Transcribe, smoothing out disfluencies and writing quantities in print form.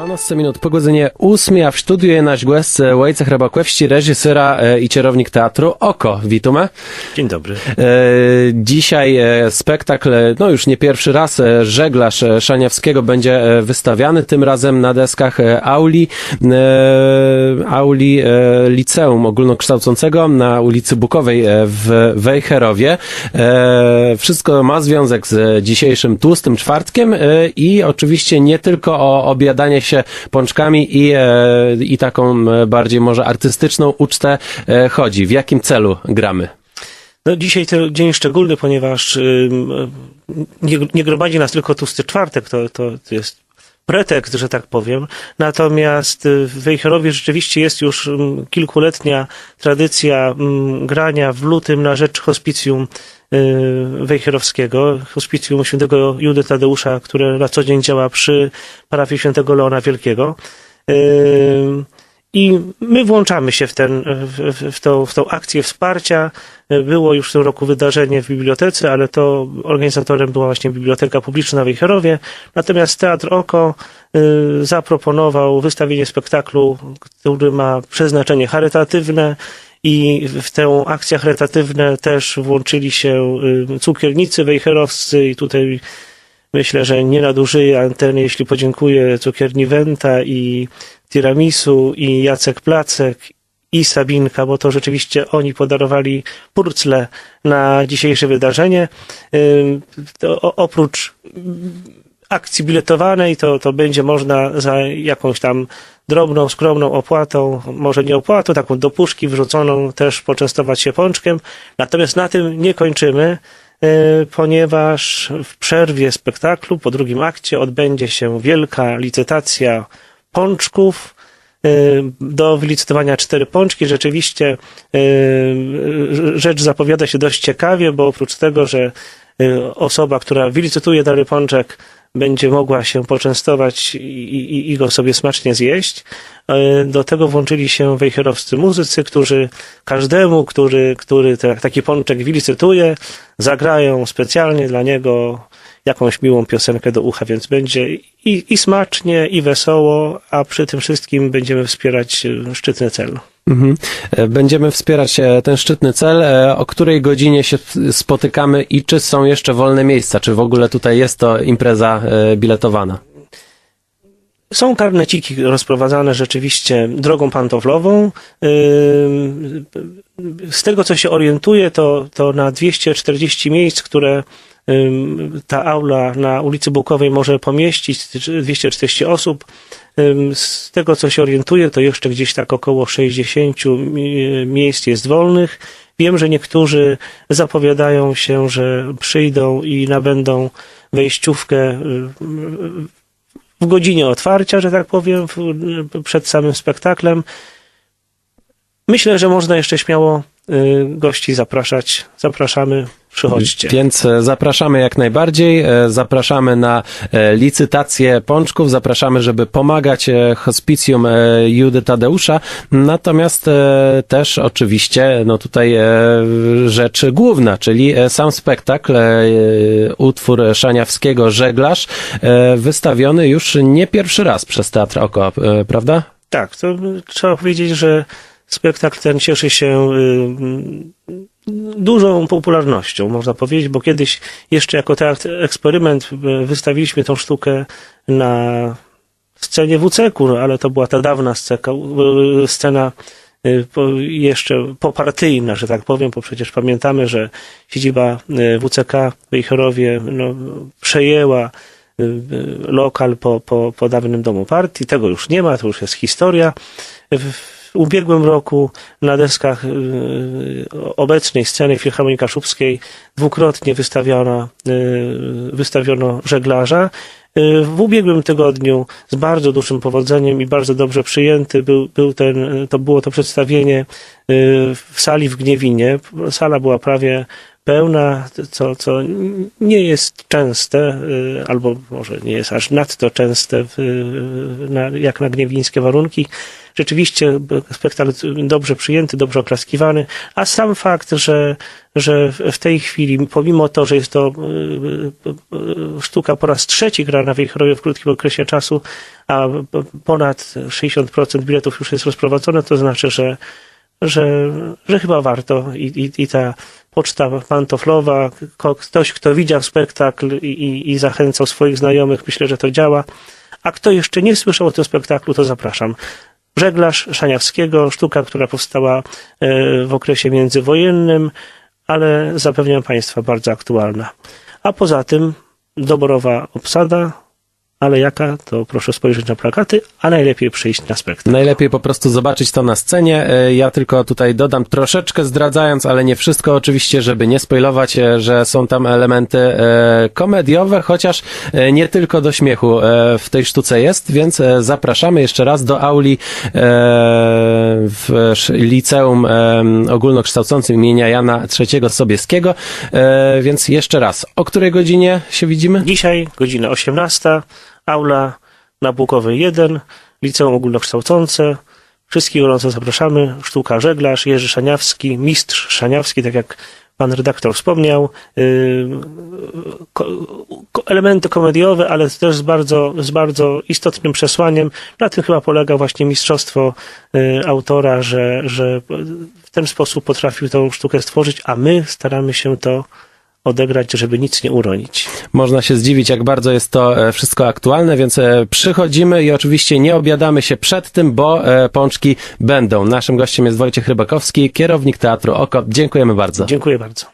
12 minut po godzinie 8, a w studiu je nasz gość Wojciech Rabakowski, reżysera i kierownik teatru Oko. Witamy. Dzień dobry. Dzisiaj spektakl, no już nie pierwszy raz, Żeglarz Szaniawskiego będzie wystawiany, tym razem na deskach auli Liceum Ogólnokształcącego na ulicy Bukowej w Wejherowie. Wszystko ma związek z dzisiejszym Tłustym Czwartkiem i oczywiście nie tylko o objadanie się pączkami i taką bardziej może artystyczną ucztę chodzi. W jakim celu gramy? No dzisiaj to dzień szczególny, ponieważ nie gromadzi nas tylko Tłusty Czwartek, to jest pretekst, że tak powiem. Natomiast w Wejherowie rzeczywiście jest już kilkuletnia tradycja grania w lutym na rzecz hospicjum wejherowskiego, hospicjum świętego Judy Tadeusza, które na co dzień działa przy parafii świętego Leona Wielkiego. I my włączamy się w tą akcję wsparcia. Było już w tym roku wydarzenie w bibliotece, ale to organizatorem była właśnie Biblioteka Publiczna w Wejherowie. Natomiast Teatr Oko zaproponował wystawienie spektaklu, który ma przeznaczenie charytatywne, i w tę akcję charytatywną też włączyli się cukiernicy wejherowscy i tutaj myślę, że nie nadużyję anteny, jeśli podziękuję cukierni Wenta i Tiramisu i Jacek Placek i Sabinka, bo to rzeczywiście oni podarowali purcle na dzisiejsze wydarzenie. Oprócz akcji biletowanej to będzie można za jakąś tam drobną, skromną opłatą, może nie opłatą, taką do puszki wrzuconą też poczęstować się pączkiem. Natomiast na tym nie kończymy, ponieważ w przerwie spektaklu po drugim akcie odbędzie się wielka licytacja pączków. Do wylicytowania 4 pączki. Rzeczywiście rzecz zapowiada się dość ciekawie, bo oprócz tego, że osoba, która wylicytuje dany pączek, będzie mogła się poczęstować i go sobie smacznie zjeść. Do tego włączyli się wejherowscy muzycy, którzy każdemu, który taki pączek wylicytuje, zagrają specjalnie dla niego jakąś miłą piosenkę do ucha, więc będzie i smacznie, i wesoło, a przy tym wszystkim będziemy wspierać szczytny cel. Będziemy wspierać ten szczytny cel. O której godzinie się spotykamy i czy są jeszcze wolne miejsca? Czy w ogóle tutaj jest to impreza biletowana? Są karneciki rozprowadzane rzeczywiście drogą pantoflową. Z tego, co się orientuję, to na 240 miejsc, które ta aula na ulicy Bukowej może pomieścić, 240 osób. Z tego, co się orientuję, to jeszcze gdzieś tak około 60 miejsc jest wolnych. Wiem, że niektórzy zapowiadają się, że przyjdą i nabędą wejściówkę w godzinie otwarcia, że tak powiem, przed samym spektaklem. Myślę, że można jeszcze śmiało gości zapraszać. Zapraszamy, przychodźcie. Więc zapraszamy jak najbardziej, zapraszamy na licytację pączków, zapraszamy, żeby pomagać hospicjum Judy Tadeusza, natomiast też oczywiście, no tutaj rzecz główna, czyli sam spektakl, utwór Szaniawskiego Żeglarz, wystawiony już nie pierwszy raz przez Teatr Oko, prawda? Tak, to trzeba powiedzieć, że spektakl ten cieszy się dużą popularnością, można powiedzieć, bo kiedyś jeszcze jako teatr eksperyment wystawiliśmy tą sztukę na scenie WCK-u, ale to była ta dawna scena jeszcze popartyjna, że tak powiem, bo przecież pamiętamy, że siedziba WCK w Wejherowie przejęła lokal po dawnym domu partii. Tego już nie ma, to już jest historia. W ubiegłym roku na deskach obecnej sceny Filharmonii Kaszubskiej dwukrotnie wystawiono Żeglarza. W ubiegłym tygodniu z bardzo dużym powodzeniem i bardzo dobrze przyjęty było to przedstawienie w sali w Gniewinie. Sala była prawie pełna, co nie jest częste, albo może nie jest aż nadto częste, jak na gniewińskie warunki. Rzeczywiście spektakl dobrze przyjęty, dobrze oklaskiwany, a sam fakt, że w tej chwili, pomimo to, że jest to sztuka po raz trzeci grana w Wejherowie w krótkim okresie czasu, a ponad 60% biletów już jest rozprowadzone, to znaczy, że chyba warto i ta poczta pantoflowa, ktoś, kto widział spektakl i zachęcał swoich znajomych, myślę, że to działa. A kto jeszcze nie słyszał o tym spektaklu, to zapraszam. Żeglarz Szaniawskiego, sztuka, która powstała w okresie międzywojennym, ale zapewniam Państwa bardzo aktualna. A poza tym doborowa obsada, ale jaka, to proszę spojrzeć na plakaty, a najlepiej przyjść na spektakl. Najlepiej po prostu zobaczyć to na scenie. Ja tylko tutaj dodam, troszeczkę zdradzając, ale nie wszystko oczywiście, żeby nie spoilować, że są tam elementy komediowe, chociaż nie tylko do śmiechu w tej sztuce jest, więc zapraszamy jeszcze raz do auli w Liceum Ogólnokształcącym imienia Jana III Sobieskiego. Więc jeszcze raz, o której godzinie się widzimy? Dzisiaj godzina 18, aula Nabukowej 1, Liceum Ogólnokształcące. Wszystkich gorąco zapraszamy. Sztuka Żeglarz, Jerzy Szaniawski, mistrz Szaniawski, tak jak pan redaktor wspomniał. Elementy komediowe, ale też z bardzo istotnym przesłaniem. Na tym chyba polega właśnie mistrzostwo autora, że w ten sposób potrafił tą sztukę stworzyć, a my staramy się to odegrać, żeby nic nie uronić. Można się zdziwić, jak bardzo jest to wszystko aktualne, więc przychodzimy i oczywiście nie obiadamy się przed tym, bo pączki będą. Naszym gościem jest Wojciech Rybakowski, kierownik Teatru Oko. Dziękujemy bardzo. Dziękuję bardzo.